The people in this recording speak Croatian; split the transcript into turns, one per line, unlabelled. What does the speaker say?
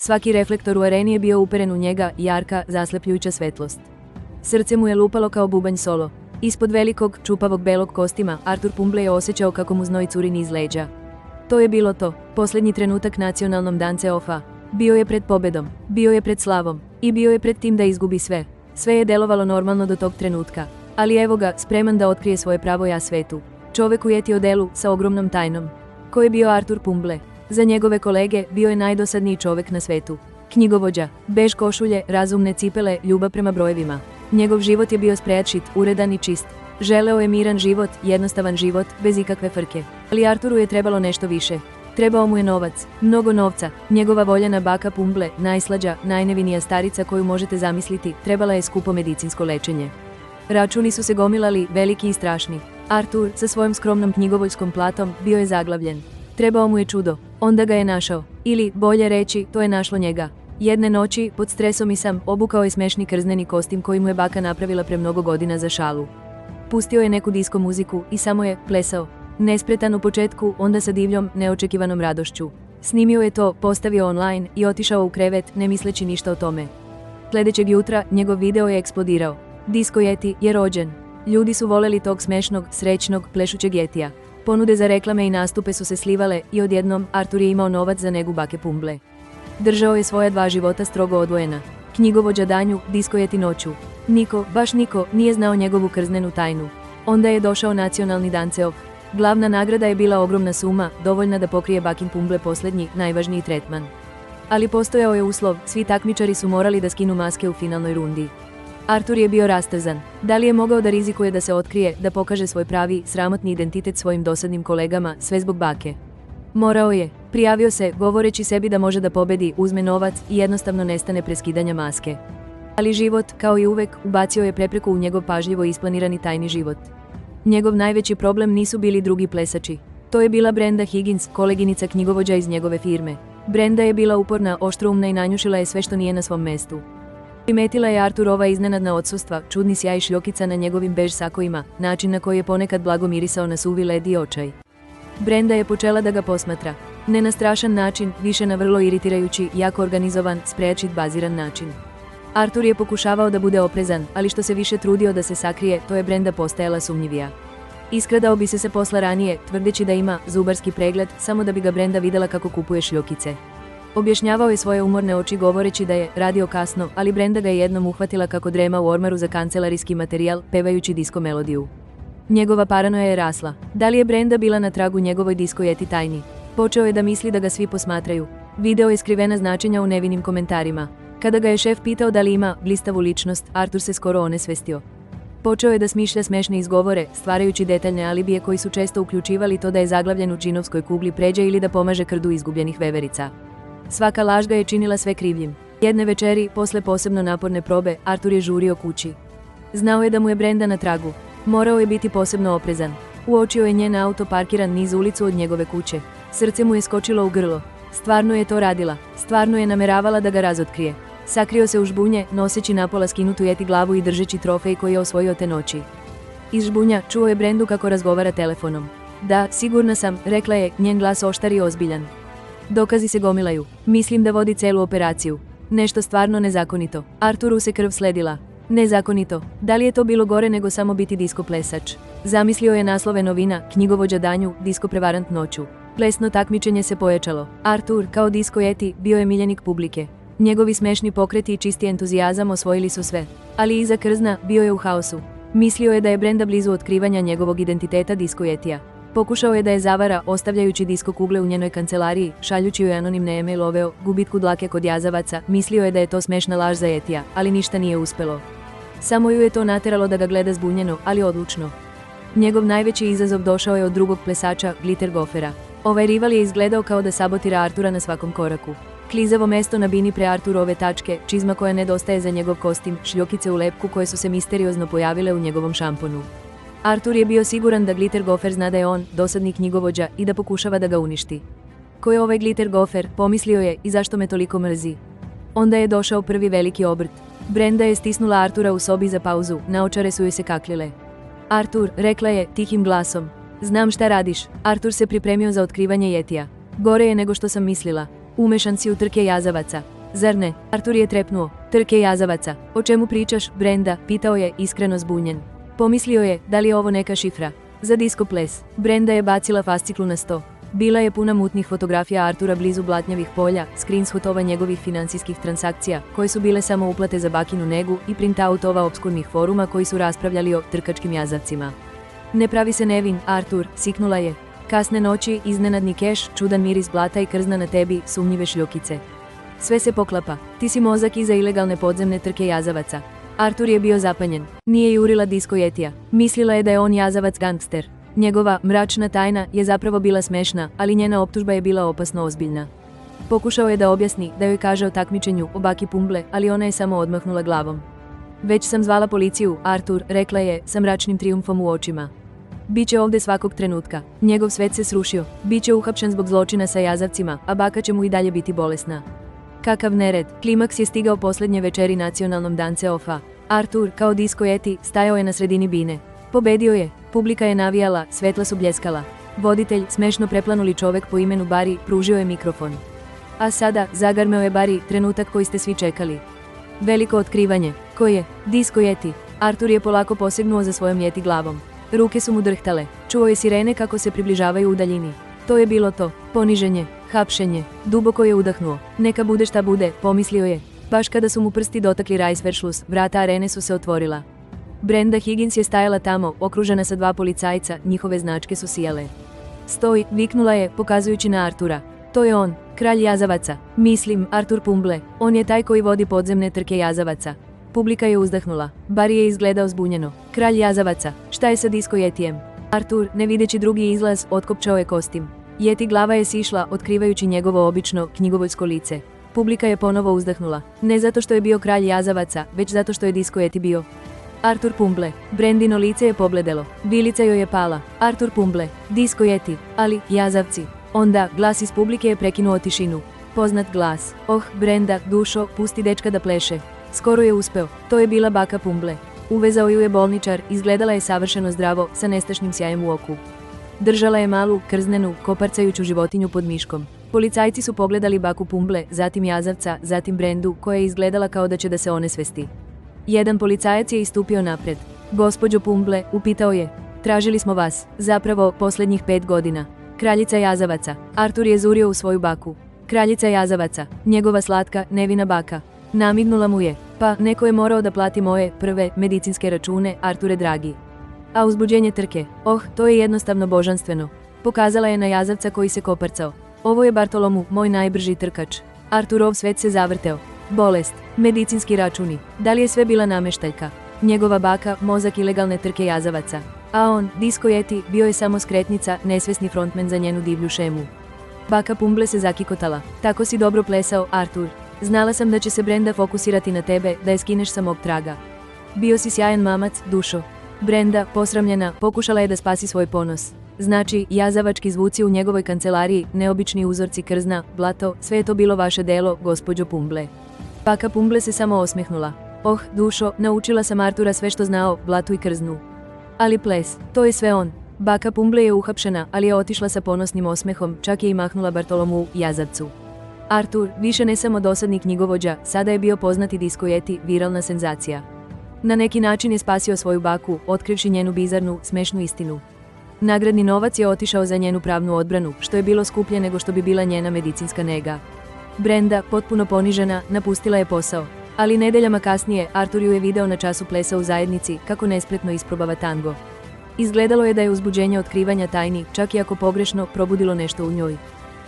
Svaki reflektor u areni je bio uperen u njega, jarka, zaslepljujuća svetlost. Srce mu je lupalo kao bubanj solo. Ispod velikog, čupavog belog kostima, Artur Pumble je osjećao kako mu znoj curi niz leđa. To je bilo to, posljednji trenutak nacionalnom dance ofa. Bio je pred pobedom, bio je pred slavom i bio je pred tim da izgubi sve. Sve je delovalo normalno do tog trenutka. Ali evo ga, spreman da otkrije svoje pravo ja svetu. Čovek u Yeti odelu sa ogromnom tajnom. Ko je bio Artur Pumble? Za njegove kolege bio je najdosadniji čovek na svetu. Knjigovođa, bež košulje, razumne cipele, ljubav prema brojevima. Njegov život je bio sprečit, uredan i čist. Želeo je miran život, jednostavan život, bez ikakve frke. Ali Arturu je trebalo nešto više. Trebao mu je novac, mnogo novca. Njegova voljena baka Pumble, najslađa, najnevinija starica koju možete zamisliti, trebala je skupo medicinsko lečenje. Računi su se gomilali, veliki i strašni. Artur, sa svojom skromnom knjigovoljskom platom, bio je zaglavljen. Trebao mu je čudo. Onda ga je našao. Ili, bolje reći, to je našlo njega. Jedne noći, pod stresom i sam, obukao je smešni krzneni kostim koji mu je baka napravila pre mnogo godina za šalu. Pustio je neku disko muziku i samo je plesao. Nespretan u početku, onda sa divljom, neočekivanom radošću. Snimio je to, postavio online i otišao u krevet, ne misleći ništa o tome. Sljedećeg jutra, njegov video je eksplodirao. Disco Yeti je rođen. Ljudi su voleli tog smešnog, srećnog, plešućeg Yetija. Ponude za reklame i nastupe su se slivale i odjednom Artur je imao novac za negu bake Pumble. Držao je svoja dva života strogo odvojena. Knjigovođa danju, Disco Yeti noću. Niko, baš niko, nije znao njegovu krznenu tajnu. Onda je došao nacionalni dance off. Glavna nagrada je bila ogromna suma, dovoljna da pokrije bakin Pumble posljednji, najvažniji tretman. Ali postojao je uslov, svi takmičari su morali da skinu maske u finalnoj rundi. Artur je bio rastrzan. Da li je mogao da rizikuje da se otkrije, da pokaže svoj pravi, sramotni identitet svojim dosadnim kolegama, sve zbog bake? Morao je. Prijavio se, govoreći sebi da može da pobedi, uzme novac i jednostavno nestane pre skidanja maske. Ali život, kao i uvek, ubacio je prepreku u njegov pažljivo isplanirani tajni život. Njegov najveći problem nisu bili drugi plesači. To je bila Brenda Higgins, koleginica knjigovođa iz njegove firme. Brenda je bila uporna, oštroumna i nanjušila je sve što nije na svom mestu. Primetila je Arturova iznenadna odsustva, čudni sjaj šljokica na njegovim bež sakovima, način na koji je ponekad blago mirisao na suvi led i očaj. Brenda je počela da ga posmatra. Ne na strašan način, više na vrlo iritirajući, jako organizovan, sprečit baziran način. Artur je pokušavao da bude oprezan, ali što se više trudio da se sakrije, to je Brenda postajala sumnjivija. Iskradao bi se posla ranije, tvrdeći da ima zubarski pregled, samo da bi ga Brenda videla kako kupuje šljokice. Objašnjavao je svoje umorne oči govoreći da je radio kasno, ali Brenda ga je jednom uhvatila kako drema u ormaru za kancelarijski materijal, pevajući disko melodiju. Njegova paranoja je rasla. Da li je Brenda bila na tragu njegovoj Disco Yeti tajni? Počeo je da misli da ga svi posmatraju. Video je skrivena značenja u nevinim komentarima. Kada ga je šef pitao da li ima blistavu ličnost, Artur se skoro onesvestio. Počeo je da smišlja smešne izgovore, stvarajući detaljne alibije koji su često uključivali to da je zaglavljen u džinovskoj kugli pređe ili da pomaže krdu izgubljenih veverica. Svaka laž ga je činila sve krivljim. Jedne večeri, posle posebno naporne probe, Artur je žurio kući. Znao je da mu je Brenda na tragu. Morao je biti posebno oprezan. Uočio je njen auto parkiran niz ulicu od njegove kuće. Srce mu je skočilo u grlo. Stvarno je to radila. Stvarno je nameravala da ga razotkrije. Sakrio se u žbunje, noseći napola skinutu Yeti glavu i držeći trofej koji je osvojio te noći. Iz žbunja čuo je Brendu kako razgovara telefonom. Da, sigurna sam, rekla je, njen glas oštar i ozbiljan. Dokazi se gomilaju. Mislim da vodi celu operaciju. Nešto stvarno nezakonito. Arturu se krv sledila. Nezakonito. Da li je to bilo gore nego samo biti disko plesač? Zamislio je naslove novina, knjigovođa danju, disko prevarant noću. Plesno takmičenje se pojačalo. Artur, kao Disco Yeti, bio je miljenik publike. Njegovi smešni pokreti i čisti entuzijazam osvojili su sve. Ali iza krzna bio je u haosu. Mislio je da je Brenda blizu otkrivanja njegovog identiteta Disco Yetija. Pokušao je da je zavara, ostavljajući disko kugle u njenoj kancelariji, šaljući joj anonimne e-mailove o gubitku dlake kod jazavaca, mislio je da je to smešna laž za Yetija, ali ništa nije uspelo. Samo ju je to nateralo da ga gleda zbunjeno, ali odlučno. Njegov najveći izazov došao je od drugog plesača, Glitter Gophera. Ovaj rival je izgledao kao da sabotira Artura na svakom koraku. Klizavo mesto na bini pre Arturove tačke, čizma koja nedostaje za njegov kostim, šljokice u lepku koje su se misteriozno pojavile u njegovom šamponu. Artur je bio siguran da Glitter Gopher zna da je on, dosadni knjigovođa, i da pokušava da ga uništi. Ko je ovaj Glitter Gopher, pomislio je, i zašto me toliko mrzi? Onda je došao prvi veliki obrt. Brenda je stisnula Artura u sobi za pauzu, naočare su joj se kaklile. Artur, rekla je, tihim glasom. Znam šta radiš. Artur se pripremio za otkrivanje Yetija. Gore je nego što sam mislila. Umešan si u trke jazavaca. zar ne? Artur je trepnuo. Trke jazavaca. O čemu pričaš, Brenda? Pitao je, iskreno zbunjen. Pomislio je, da li je ovo neka šifra za disko ples. Brenda je bacila fasciklu na sto. Bila je puna mutnih fotografija Artura blizu blatnjavih polja, screenshotova njegovih financijskih transakcija, koje su bile samo uplate za bakinu negu, i printautova opskurnih foruma koji su raspravljali o trkačkim jazavcima. Ne pravi se nevin, Artur, siknula je. Kasne noći, iznenadni keš, čudan miris blata i krzna na tebi, sumnjive šljokice. Sve se poklapa. Ti si mozak iza ilegalne podzemne trke jazavaca. Artur je bio zapanjen. Nije jurila disko jetija. Mislila je da je on jazavac gangster. Njegova mračna tajna je zapravo bila smešna, ali njena optužba je bila opasno ozbiljna. Pokušao je da objasni, da joj kaže o takmičenju, o baki Pumble, ali ona je samo odmahnula glavom. Već sam zvala policiju, Artur, rekla je, sa mračnim trijumfom u očima. Biće ovde svakog trenutka. Njegov svet se srušio. Biće uhapšen zbog zločina sa jazavcima, a baka će mu i dalje biti bolesna. Kakav nered. Klimaks je stigao posljednje večeri nacionalnom dance ofa. Artur, kao disko jeti, stajao je na sredini bine. Pobedio je. Publika je navijala, svetla su bljeskala. Voditelj, smešno preplanuli čovek po imenu Bari, pružio je mikrofon. A sada, zagarmeo je Bari, trenutak koji ste svi čekali. Veliko otkrivanje. Ko je? Disko jeti. Artur je polako posegnuo za svojom jeti glavom. Ruke su mu drhtale. Čuo je sirene kako se približavaju u daljini. To je bilo to. Poniženje. Hapšenje. Duboko je udahnuo. Neka bude šta bude, pomislio je. Baš kada su mu prsti dotakli Reißverschluss, vrata arene su se otvorila. Brenda Higgins je stajala tamo, okružena sa dva policajca, njihove značke su sijale. Stoj, viknula je, pokazujući na Artura. To je on, kralj jazavaca. Mislim, Artur Pumble. On je taj koji vodi podzemne trke jazavaca. Publika je uzdahnula. Barry je izgledao zbunjeno. Kralj jazavaca. Šta je sa disko jetijem? Artur, ne videći drugi izlaz, otkopčao je kostim. Jeti glava je sišla, otkrivajući njegovo obično, knjigovoljsko lice. Publika je ponovo uzdahnula. Ne zato što je bio kralj jazavaca, već zato što je disko jeti bio Artur Pumble. Brendino lice je pobledelo. Vilica joj je pala. Artur Pumble. Disko jeti. Ali, jazavci. Onda, glas iz publike je prekinuo tišinu. Poznat glas. Oh, Brenda, dušo, pusti dečka da pleše. Skoro je uspeo. To je bila baka Pumble. Uvezao ju je bolničar, izgledala je savršeno zdravo, sa nestašnim sjajem u oku. Držala je malu, krznenu, koparcajuću životinju pod miškom. Policajci su pogledali baku Pumble, zatim jazavca, zatim Brendu, koja je izgledala kao da će da se onesvesti. Jedan policajac je istupio napred. Gospođo Pumble, upitao je. Tražili smo vas, zapravo, posljednjih 5 godina. Kraljica jazavaca. Artur je zurio u svoju baku. Kraljica jazavaca. Njegova slatka, nevina baka. Namignula mu je. Pa, neko je morao da plati moje prve medicinske račune, Arture dragi. A uzbuđenje trke. Oh, to je jednostavno božanstveno. Pokazala je na jazavca koji se koparcao. Ovo je Bartolomu, moj najbrži trkač. Arturov svet se zavrteo. Bolest, medicinski računi. Da li je sve bila nameštaljka? Njegova baka, mozak ilegalne trke jazavaca. A on, disko jeti, bio je samo skretnica, nesvesni frontmen za njenu divlju šemu. Baka Pumble se zakikotala. Tako si dobro plesao, Artur. Znala sam da će se Brenda fokusirati na tebe, da je skineš sa mog traga. Bio si sjajan mamac, dušo. Brenda, posramljena, pokušala je da spasi svoj ponos. Znači, jazavački zvuci u njegovoj kancelariji, neobični uzorci krzna, blato, sve je to bilo vaše delo, gospođo Pumble. Baka Pumble se samo osmehnula. Oh, dušo, naučila sam Artura sve što znao, blatu i krznu. Ali ples, to je sve on. Baka Pumble je uhapšena, ali je otišla sa ponosnim osmehom, čak je i mahnula Bartolomu, jazavcu. Artur, više ne samo dosadni knjigovođa, sada je bio poznati disko jeti, viralna senzacija. Na neki način je spasio svoju baku, otkrivši njenu bizarnu, smešnu istinu. Nagradni novac je otišao za njenu pravnu odbranu, što je bilo skuplje nego što bi bila njena medicinska nega. Brenda, potpuno ponižena, napustila je posao. Ali nedeljama kasnije, Artur ju je video na času plesa u zajednici, kako nespretno isprobava tango. Izgledalo je da je uzbuđenje otkrivanja tajni, čak i ako pogrešno, probudilo nešto u njoj.